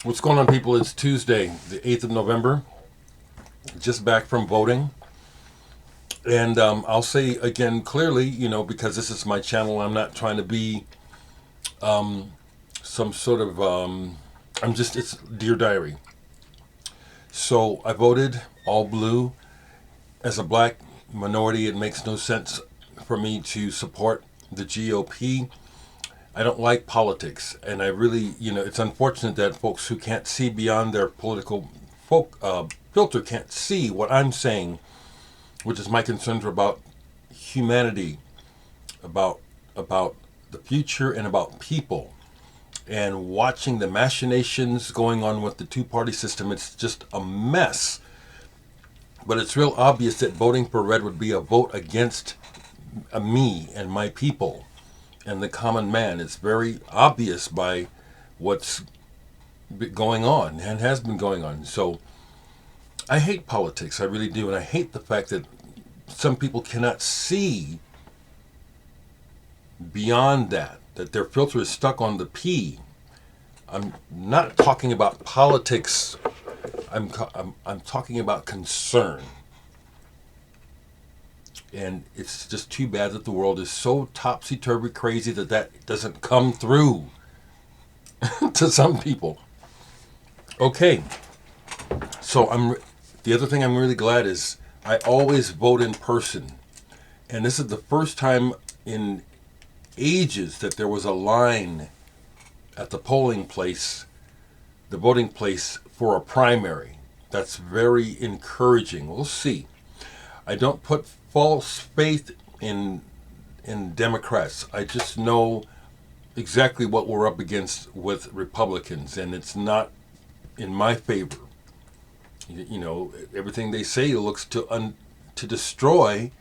What's going on, people? It's Tuesday, the 8th of November. Just back from voting. And I'll say again clearly, because this is my channel, I'm not trying to be some sort of, it's Dear Diary. So I voted all blue. As a black minority, it makes no sense for me to support the GOP. I don't like politics, and I really, it's unfortunate that folks who can't see beyond their political filter can't see what I'm saying, which is my concerns are about humanity, about the future, and about people. And watching the machinations going on with the two-party system, it's just a mess. But it's real obvious that voting for red would be a vote against me and my people and the common man. It's very obvious by what's going on and has been going on. So I hate politics, I really do, and I hate the fact that some people cannot see beyond that their filter is stuck on the P. I'm not talking about politics. I'm talking about concern. And it's just too bad that the world is so topsy-turvy crazy that doesn't come through to some people. Okay, so the other thing I'm really glad is I always vote in person. And this is the first time in ages that there was a line at the polling place, the voting place, for a primary. That's very encouraging. We'll see. I don't put false faith in Democrats. I just know exactly what we're up against with Republicans, and it's not in my favor. Everything they say looks to destroy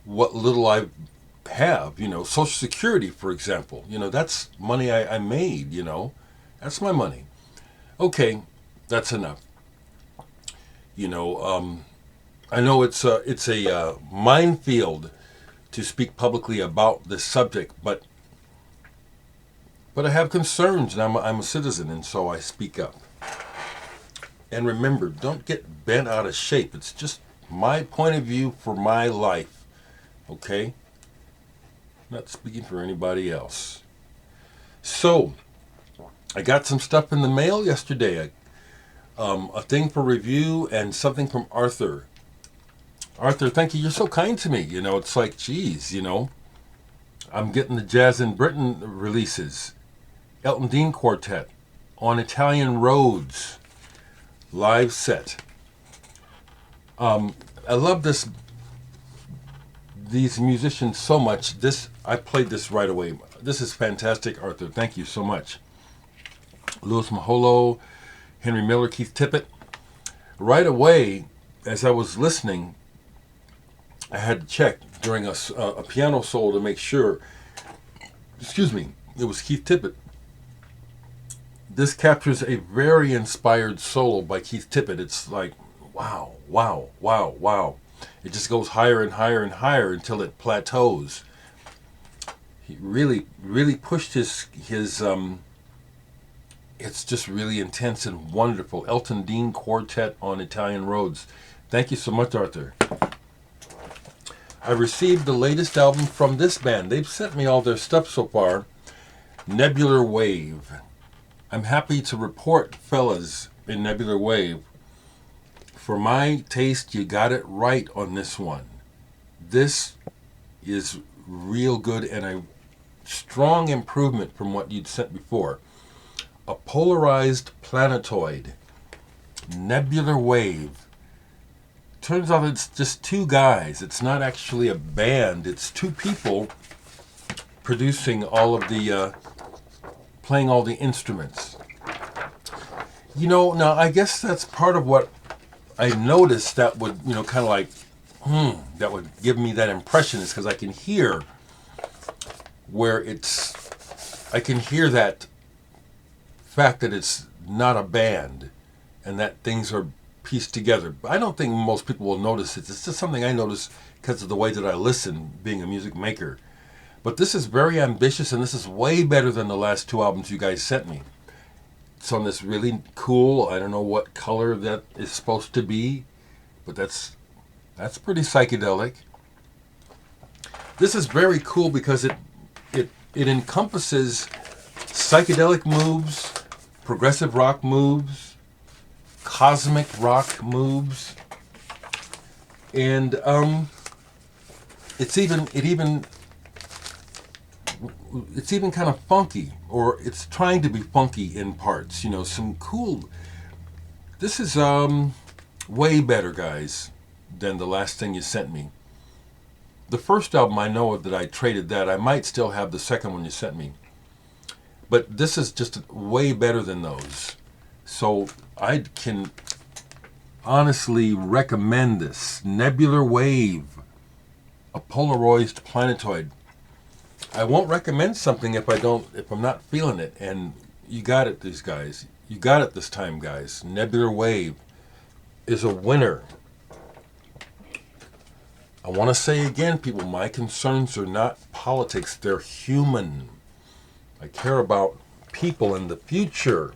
what little I have. Social Security, for example. That's money I made. That's my money. Okay, that's enough. I know it's a minefield to speak publicly about this subject, but I have concerns, and I'm a citizen, and so I speak up. And remember, don't get bent out of shape. It's just my point of view for my life, okay? I'm not speaking for anybody else. So, I got some stuff in the mail yesterday. A thing for review and something from Arthur. Arthur, thank you. You're so kind to me. It's like, geez, I'm getting the Jazz in Britain releases. Elton Dean Quartet on Italian Roads. Live set. I love these musicians so much. I played this right away. This is fantastic, Arthur. Thank you so much. Louis Maholo, Henry Miller, Keith Tippett. Right away, as I was listening, I had to check during a piano solo to make sure, it was Keith Tippett. This captures a very inspired solo by Keith Tippett. It's like, wow, wow, wow, wow. It just goes higher and higher and higher until it plateaus. He really, really pushed his it's just really intense and wonderful. Elton Dean Quartet on Italian Roads. Thank you so much, Arthur. I received the latest album from this band. They've sent me all their stuff so far. Nebular Wave. I'm happy to report, fellas in Nebular Wave, for my taste, you got it right on this one. This is real good and a strong improvement from what you'd sent before. A Polarized Planetoid. Nebular Wave. Turns out it's just two guys. It's not actually a band. It's two people producing all of the, playing all the instruments. Now I guess that's part of what I noticed that would, kind of like, that would give me that impression, is because I can hear I can hear that fact that it's not a band and that things are pieced together. I don't think most people will notice it. It's just something I notice because of the way that I listen, being a music maker. But this is very ambitious, and this is way better than the last two albums you guys sent me. It's on this really cool, I don't know what color that is supposed to be, but that's pretty psychedelic. This is very cool because it encompasses psychedelic moves, progressive rock moves, cosmic rock moves, and it's even kind of funky, or it's trying to be funky in parts. You know, some cool. This is way better, guys, than the last thing you sent me. The first album, I know that I traded that. I might still have the second one you sent me. But this is just way better than those. So I can honestly recommend this. Nebular Wave, a Polarized Planetoid. I won't recommend something if I'm not feeling it. And you got it, these guys. You got it this time, guys. Nebular Wave is a winner. I want to say again, people, my concerns are not politics. They're human. I care about people in the future,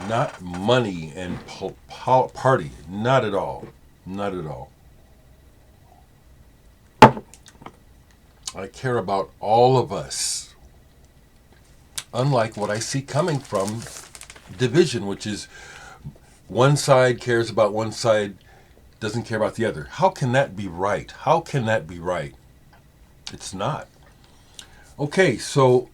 not money and party. Not at all. Not at all. I care about all of us. Unlike what I see coming from division, which is one side cares about one side, doesn't care about the other. How can that be right? How can that be right? It's not. Okay, so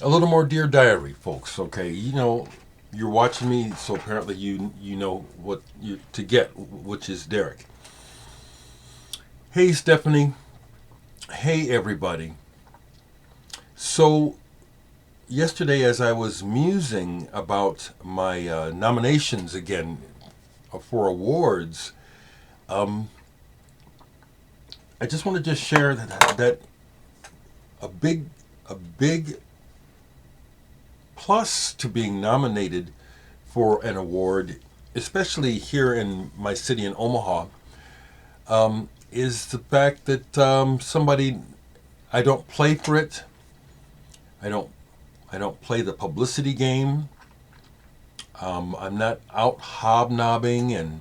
a little more Dear Diary, folks. Okay, you know, you're watching me, so apparently you know what you to get, which is Dereck. Hey, Stephanie. Hey, everybody. So yesterday, as I was musing about my nominations again for awards, I just want to just share that a big plus to being nominated for an award, especially here in my city in Omaha, is the fact that I don't play for it. I don't play the publicity game. I'm not out hobnobbing and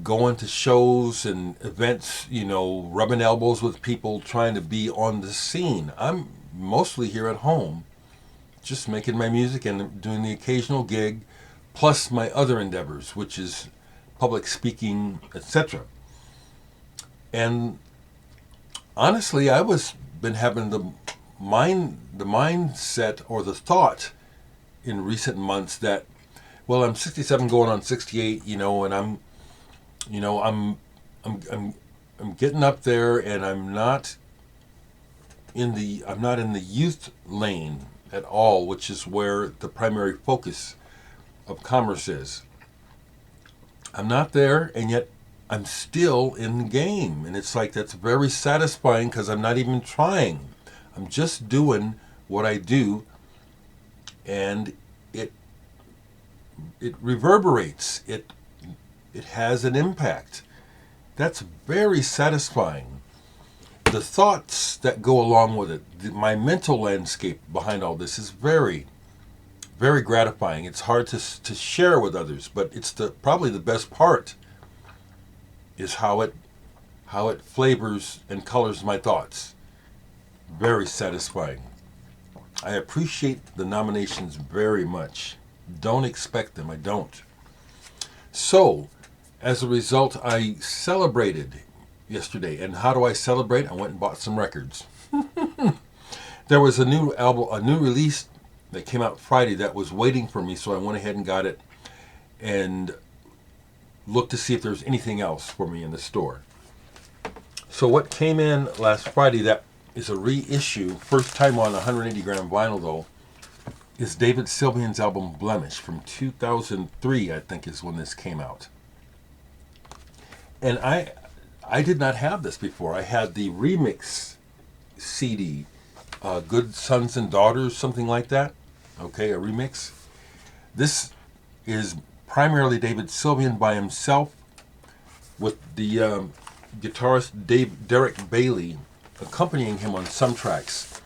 going to shows and events, you know, rubbing elbows with people trying to be on the scene. I'm mostly here at home, just making my music and doing the occasional gig, plus my other endeavors, which is public speaking, etc. And honestly, I been having the mindset or the thought in recent months that, well, I'm 67 going on 68, you know, and I'm getting up there, and I'm not in the youth lane at all, which is where the primary focus of commerce is. I'm not there, and yet I'm still in the game, and it's like that's very satisfying because I'm not even trying. I'm just doing what I do, and it reverberates. It has an impact. That's very satisfying. The thoughts that go along with it, my mental landscape behind all this is very, very gratifying. It's hard to share with others, but it's probably the best part is how it flavors and colors my thoughts. Very satisfying. I appreciate the nominations very much. Don't expect them. I don't. So, as a result, I celebrated yesterday. And how do I celebrate? I went and bought some records. There was a new album, a new release that came out Friday that was waiting for me, so I went ahead and got it and looked to see if there's anything else for me in the store. So what came in last Friday that is a reissue, first time on 180 gram vinyl though, is David Sylvian's album Blemish from 2003, I think is when this came out. And I did not have this before. I had the remix CD, Good Sons and Daughters, something like that. Okay, a remix. This is primarily David Sylvian by himself, with the guitarist Dereck Bailey accompanying him on some tracks.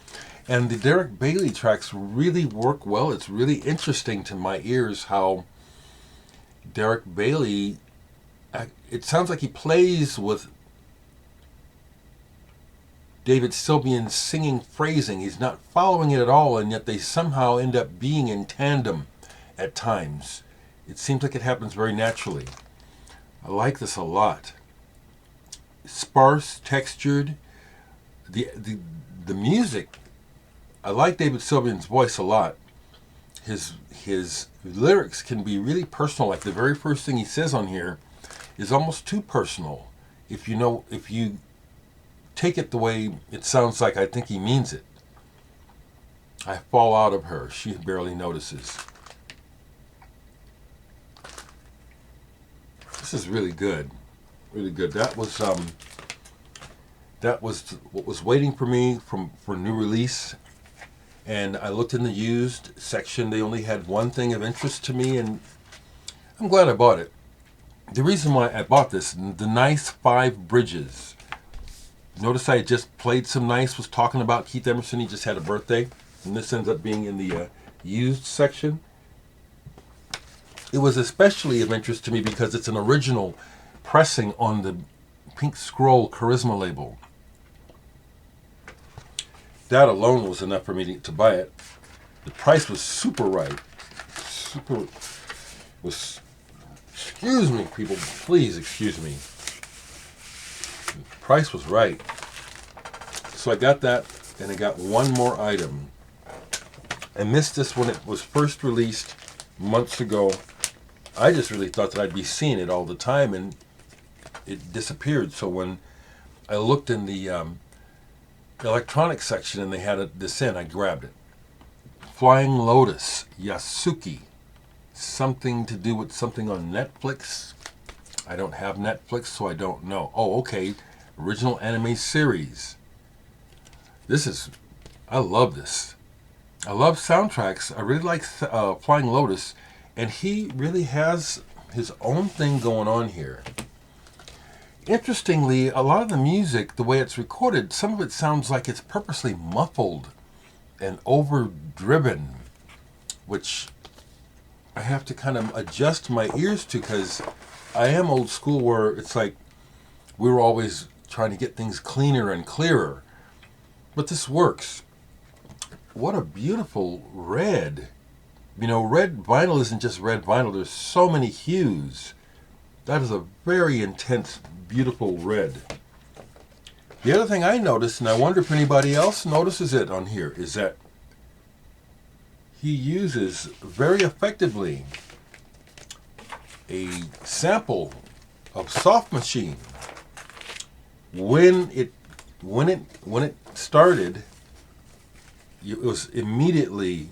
And the Dereck Bailey tracks really work well. It's really interesting to my ears how Dereck Bailey, it sounds like he plays with David Sylvian's singing phrasing. He's not following it at all, and yet they somehow end up being in tandem at times. It seems like it happens very naturally. I like this a lot. Sparse, textured. The music, I like David Sylvian's voice a lot. His lyrics can be really personal. Like the very first thing he says on here is almost too personal. If you take it the way it sounds like I think he means it. I fall out of her. She barely notices. This is really good. Really good. That was what was waiting for me for new release. And I looked in the used section. They only had one thing of interest to me, and I'm glad I bought it. The reason why I bought this, the Nice 5 Bridges. Notice I just played some Nice, was talking about Keith Emerson. He just had a birthday. And this ends up being in the used section. It was especially of interest to me because it's an original pressing on the Pink Scroll Charisma label. That alone was enough for me to buy it. The price was super right. Excuse me, people. Please excuse me. The price was right. So I got that, and I got one more item. I missed this when it was first released months ago. I just really thought that I'd be seeing it all the time, and it disappeared. So when I looked in the electronic section and they had this in, I grabbed it. Flying Lotus, Yasuke. Something to do with something on Netflix. I don't have Netflix, so I don't know. Oh, okay. Original anime series. I love this. I love soundtracks. I really like Flying Lotus, and he really has his own thing going on here. Interestingly, a lot of the music, the way it's recorded, some of it sounds like it's purposely muffled and overdriven, which I have to kind of adjust my ears to, because I am old school where it's like we were always trying to get things cleaner and clearer. But this works. What a beautiful red. Red vinyl isn't just red vinyl. There's so many hues. That is a very intense, beautiful red. The other thing I noticed, and I wonder if anybody else notices it on here, is that he uses very effectively a sample of Soft Machine. When it started, it was immediately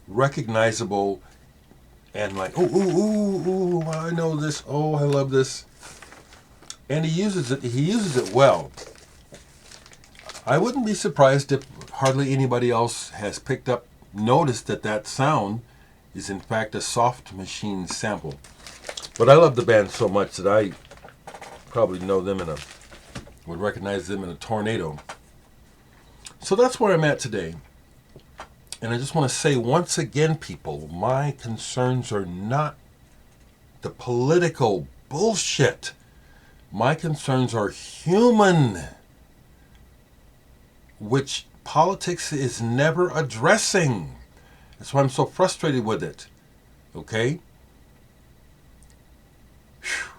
recognizable and like, ooh, I know this. Oh, I love this. And he uses it well. I wouldn't be surprised if hardly anybody else has noticed that sound is in fact a Soft Machine sample. But I love the band so much that I probably know them would recognize them in a tornado. So that's where I'm at today. And I just want to say once again, people, my concerns are not the political bullshit. My concerns are human, which politics is never addressing. That's why I'm so frustrated with it. Okay? Whew.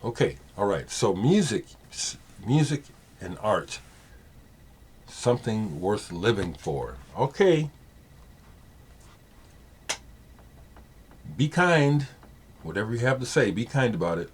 Okay, all right. So music and art. Something worth living for. Okay. Be kind. Whatever you have to say, be kind about it.